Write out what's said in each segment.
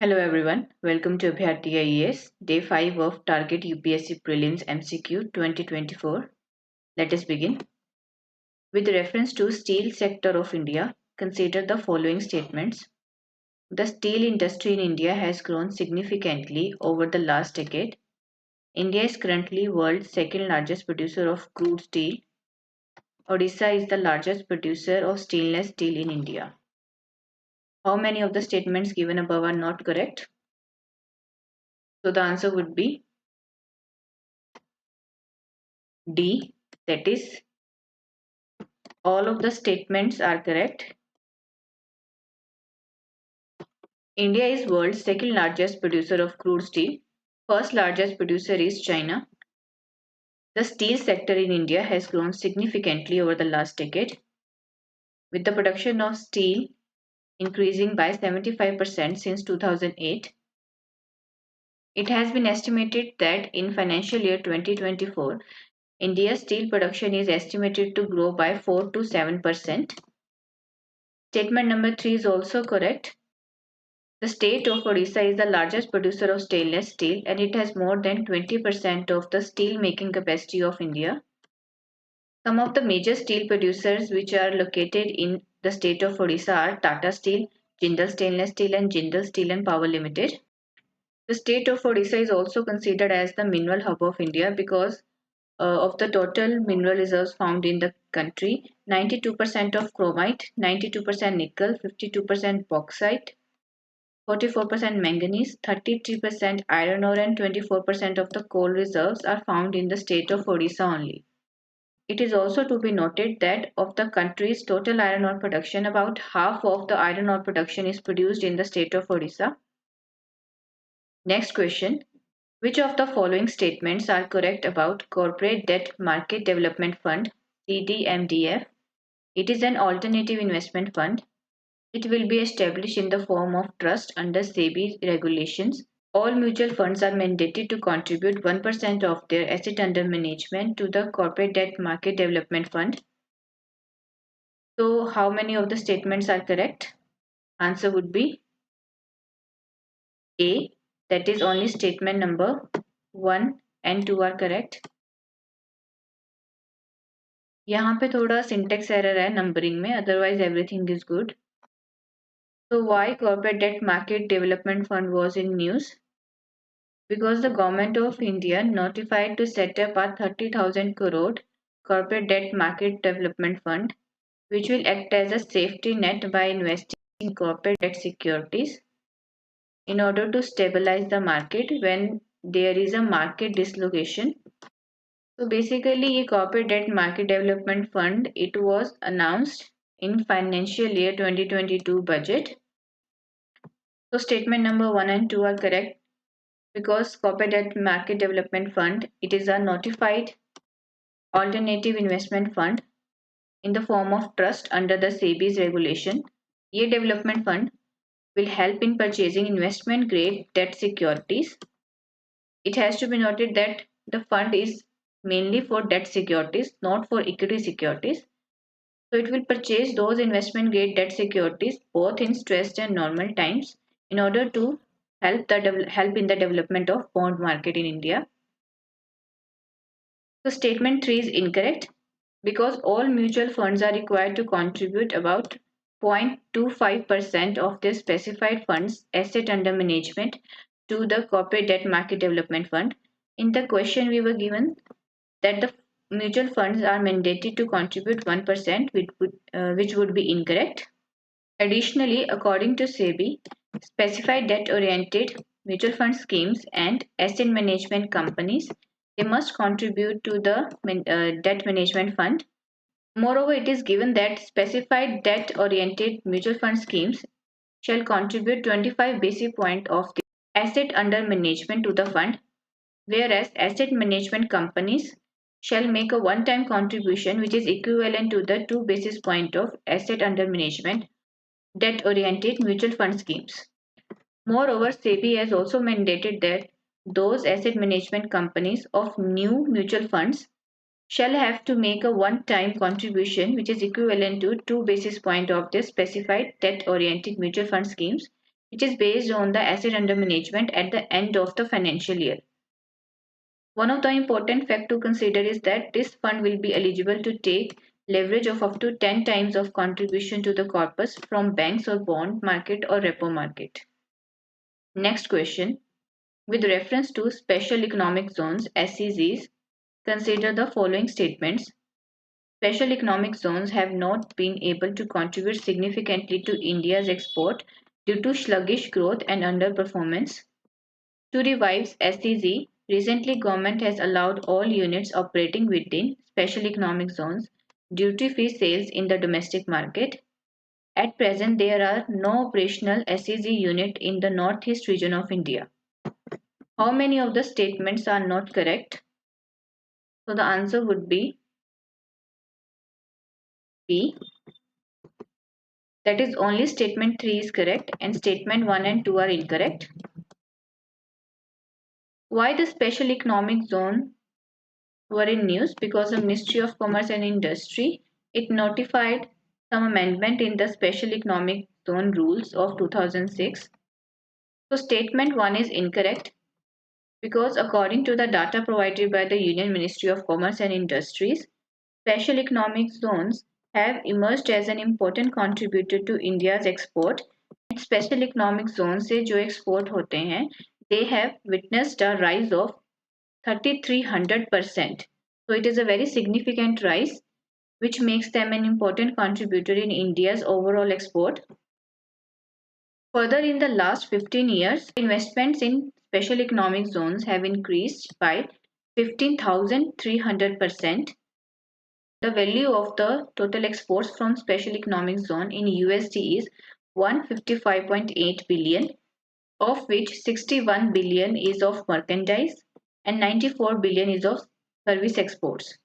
Hello everyone, welcome to Abhyarthi IAS, Day 5 of Target UPSC Prelims MCQ 2024. Let us begin. With reference to steel sector of India, consider the following statements. The steel industry in India has grown significantly over the last decade. India is currently world's second largest producer of crude steel. Odisha is the largest producer of stainless steel in India. How many of the statements given above are not correct? So the answer would be D, that is all of the statements are correct. India is world's second largest producer of crude steel. First largest producer is China. The steel sector in India has grown significantly over the last decade, with the production of steel increasing by 75% since 2008. It has been estimated that in financial year 2024, India's steel production is estimated to grow by 4 to 7%. Statement number 3 is also correct. The state of Odisha is the largest producer of stainless steel and it has more than 20% of the steel making capacity of India. Some of the major steel producers which are located in the state of Odisha are Tata Steel, Jindal Stainless Steel and Jindal Steel and Power Limited. The state of Odisha is also considered as the mineral hub of India because of the total mineral reserves found in the country, 92% of chromite, 92% nickel, 52% bauxite, 44% manganese, 33% iron ore and 24% of the coal reserves are found in the state of Odisha only. It is also to be noted that of the country's total iron ore production, about half of the iron ore production is produced in the state of Odisha. Next question. Which of the following statements are correct about Corporate Debt Market Development Fund, CDMDF? It is an alternative investment fund. It will be established in the form of trust under SEBI regulations. All mutual funds are mandated to contribute 1% of their asset under management to the Corporate Debt Market Development Fund. So, how many of the statements are correct? Answer would be A. That is only statement number 1 and 2 are correct. यहाँ पे थोड़ा syntax error है numbering में, otherwise everything is good. So why Corporate Debt Market Development Fund was in news? Because the Government of India notified to set up a 30,000 crore Corporate Debt Market Development Fund, which will act as a safety net by investing in corporate debt securities in order to stabilize the market when there is a market dislocation. So basically, a corporate debt market development fund, it was announced in financial year 2022 budget. So statement number 1 and 2 are correct because corporate debt market development fund, it is a notified alternative investment fund in the form of trust under the SEBI's regulation. A development fund will help in purchasing investment grade debt securities. It has to be noted that the fund is mainly for debt securities, not for equity securities. So it will purchase those investment grade debt securities both in stressed and normal times in order to help in the development of bond market in India. So statement 3 is incorrect because all mutual funds are required to contribute about 0.25% of their specified funds asset under management to the corporate debt market development fund. In the question we were given that the mutual funds are mandated to contribute 1%, which would be incorrect. Additionally, according to SEBI, specified debt oriented mutual fund schemes and asset management companies, they must contribute to the debt management fund. Moreover, it is given that specified debt oriented mutual fund schemes shall contribute 25 basis points of the asset under management to the fund, whereas asset management companies shall make a one-time contribution which is equivalent to the 2 basis point of asset under management debt-oriented mutual fund schemes. Moreover, SEBI has also mandated that those asset management companies of new mutual funds shall have to make a one-time contribution which is equivalent to 2 basis point of their specified debt-oriented mutual fund schemes which is based on the asset under management at the end of the financial year. One of the important facts to consider is that this fund will be eligible to take leverage of up to 10 times of contribution to the corpus from banks or bond market or repo market. Next question. With reference to special economic zones (SEZs), consider the following statements. Special economic zones have not been able to contribute significantly to India's export due to sluggish growth and underperformance. To revive SEZ, recently government has allowed all units operating within special economic zones duty-free sales in the domestic market. At present, there are no operational SEZ unit in the northeast region of India. How many of the statements are not correct? So the answer would be B. That is, only statement 3 is correct and statement 1 and 2 are incorrect. Why the special economic zone were in news? Because the Ministry of Commerce and Industry, it notified some amendment in the special economic zone rules of 2006. So statement 1 is incorrect because according to the data provided by the Union Ministry of Commerce and Industries, special economic zones have emerged as an important contributor to India's export. And special economic zones से जो export होते हैं, they have witnessed a rise of 3,300%. So it is a very significant rise which makes them an important contributor in India's overall export. Further, in the last 15 years, investments in special economic zones have increased by 15,300%. The value of the total exports from special economic zone in USD is 155.8 billion, of which 61 billion is of merchandise and 94 billion is of service exports.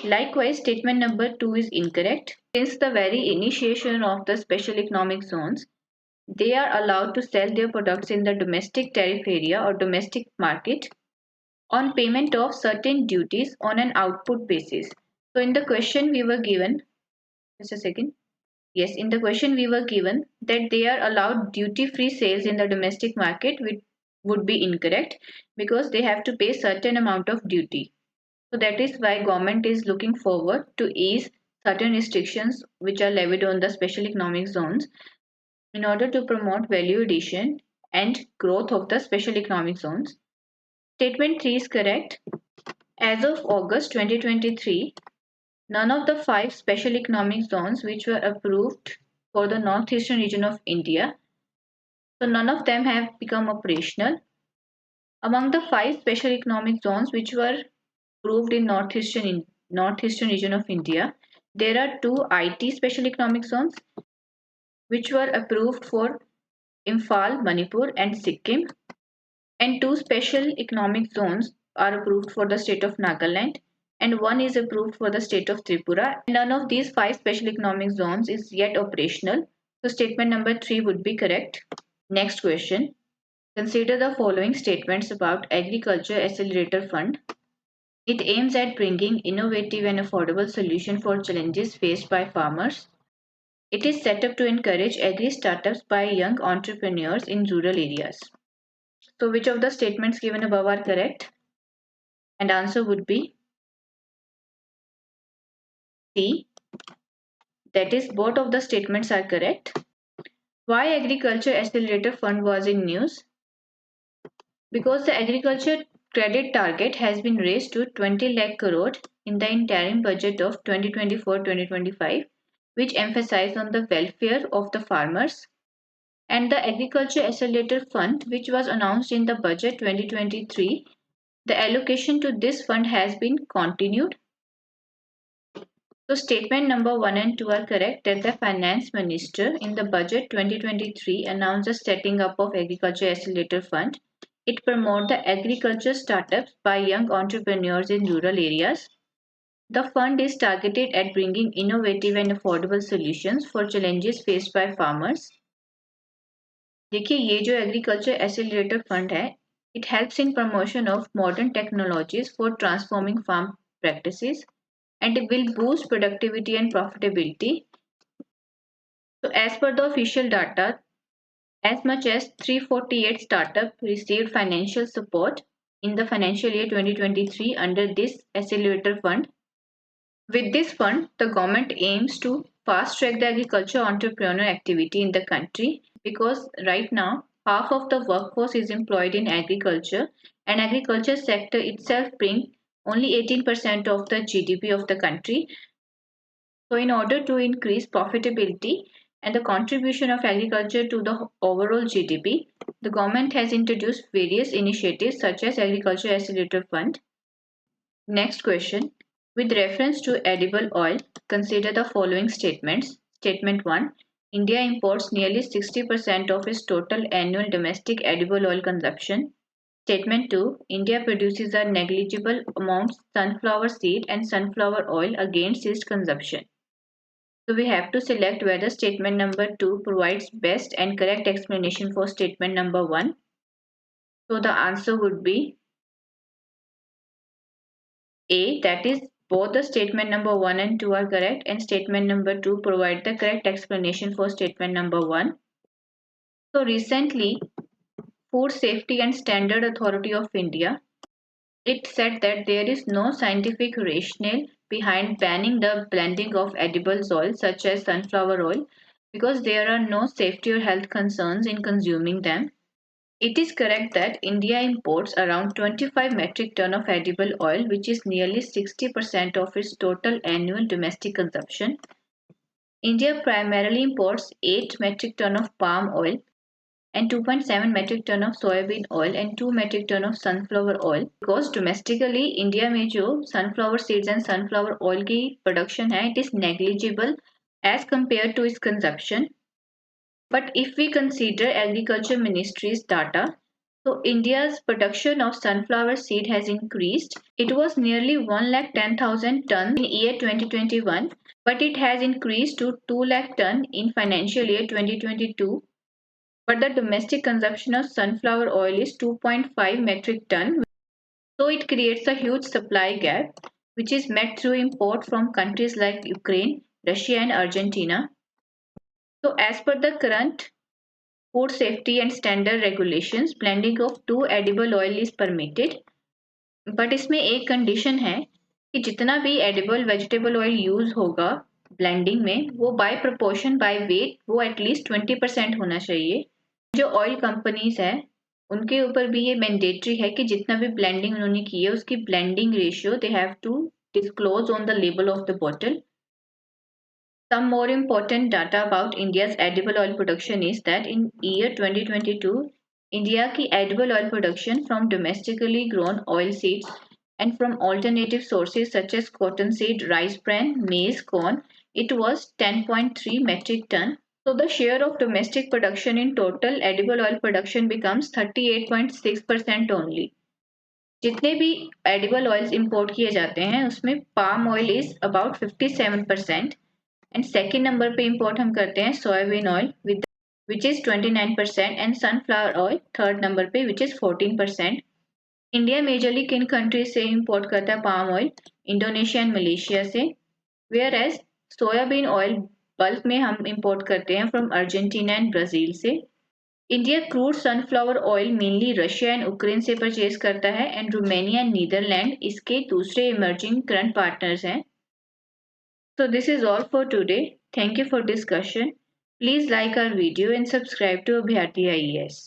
Likewise, statement number 2 is incorrect. Since the very initiation of the special economic zones, they are allowed to sell their products in the domestic tariff area or domestic market on payment of certain duties on an output basis. So in the question we were given, just a second. Yes, in the question we were given that they are allowed duty-free sales in the domestic market, which would be incorrect because they have to pay certain amount of duty. So that is why government is looking forward to ease certain restrictions which are levied on the special economic zones in order to promote value addition and growth of the special economic zones. Statement 3 is correct. As of August 2023, none of the 5 special economic zones which were approved for the northeastern region of India, so none of them have become operational. Among the 5 special economic zones which were approved in northeastern region of India, there are 2 IT special economic zones which were approved for Imphal, Manipur and Sikkim, and 2 special economic zones are approved for the state of Nagaland and 1 is approved for the state of Tripura. None of these 5 special economic zones is yet operational. So statement number 3 would be correct. Next question. Consider the following statements about Agriculture Accelerator Fund. It aims at bringing innovative and affordable solutions for challenges faced by farmers. It is set up to encourage agri-startups by young entrepreneurs in rural areas. So which of the statements given above are correct? And answer would be C. That is, both of the statements are correct. Why Agriculture Accelerator Fund was in news? Because the agriculture credit target has been raised to 20 lakh crore in the interim budget of 2024-2025, which emphasized on the welfare of the farmers. And the Agriculture Accelerator Fund, which was announced in the budget 2023, the allocation to this fund has been continued. So statement number 1 and 2 are correct that the finance minister in the budget 2023 announced the setting up of Agriculture Accelerator Fund. It promotes the agriculture startups by young entrepreneurs in rural areas. The fund is targeted at bringing innovative and affordable solutions for challenges faced by farmers. देखिए ये जो agriculture accelerator fund है, it helps in promotion of modern technologies for transforming farm practices and it will boost productivity and profitability. So as per the official data, as much as 348 startups received financial support in the financial year 2023 under this accelerator fund. With this fund, the government aims to fast track the agriculture entrepreneur activity in the country because right now half of the workforce is employed in agriculture and agriculture sector itself brings only 18% of the GDP of the country. So in order to increase profitability and the contribution of agriculture to the overall GDP, the government has introduced various initiatives such as Agriculture Accelerator Fund. Next question. With reference to edible oil, consider the following statements. Statement 1. India imports nearly 60% of its total annual domestic edible oil consumption. Statement 2. India produces a negligible amount of sunflower seed and sunflower oil against its consumption. So we have to select whether statement number 2 provides best and correct explanation for statement number 1. So the answer would be A, that is both the statement number 1 and 2 are correct and statement number 2 provide the correct explanation for statement number 1. So recently, Food Safety and Standard Authority of India, it said that there is no scientific rationale behind banning the blending of edible oils such as sunflower oil because there are no safety or health concerns in consuming them. It is correct that India imports around 25 metric ton of edible oil, which is nearly 60% of its total annual domestic consumption. India primarily imports 8 metric ton of palm oil and 2.7 metric ton of soybean oil and 2 metric ton of sunflower oil because domestically India में जो sunflower seeds and sunflower oil की production है, it is negligible as compared to its consumption. But if we consider Agriculture Ministry's data, so India's production of sunflower seed has increased. It was nearly 110,000 tons in year 2021, but it has increased to 2 lakh ton in financial year 2022. But the domestic consumption of sunflower oil is 2.5 metric ton, so it creates a huge supply gap, which is met through import from countries like Ukraine, Russia, and Argentina. So, as per the current Food Safety and Standard Regulations, blending of two edible oil is permitted. But इसमें एक condition है कि जितना भी edible vegetable oil use होगा blending में वो bye proportion by weight वो एटलीस्ट 20% होना चाहिए. जो ऑयल कंपनीज है उनके ऊपर भी ये मैंडेटरी है कि जितना भी ब्लेंडिंग उन्होंने की है उसकी blending ratio they have to disclose on the label of the bottle. Some more important data about India's edible oil production is that in year 2022, India की edible oil production from domestically grown oil seeds and from alternative sources such as cottonseed, rice bran, maize, corn, it was 10.3 metric ton. So the share of domestic production in total edible oil production becomes 38.6% only. जितने भी edible oils import किए जाते हैं उसमें palm oil is about 57%. And second number पे import हम करते हैं soybean oil with which is 29% and sunflower oil third number पे विच इज 14%. इंडिया मेजरली किन कंट्रीज से इंपोर्ट करता है palm oil? Indonesia and Malaysia से. Whereas soybean oil bulk में हम इंपोर्ट करते हैं फ्रॉम अर्जेंटीना एंड ब्राजील से. India crude sunflower oil mainly Russia and Ukraine से परचेज करता है एंड रोमानिया एंड नीदरलैंड इसके दूसरे इमर्जिंग करंट पार्टनर्स हैं. So this is all for today. Thank you for discussion. Please like our video and subscribe to Abhyarthi IES.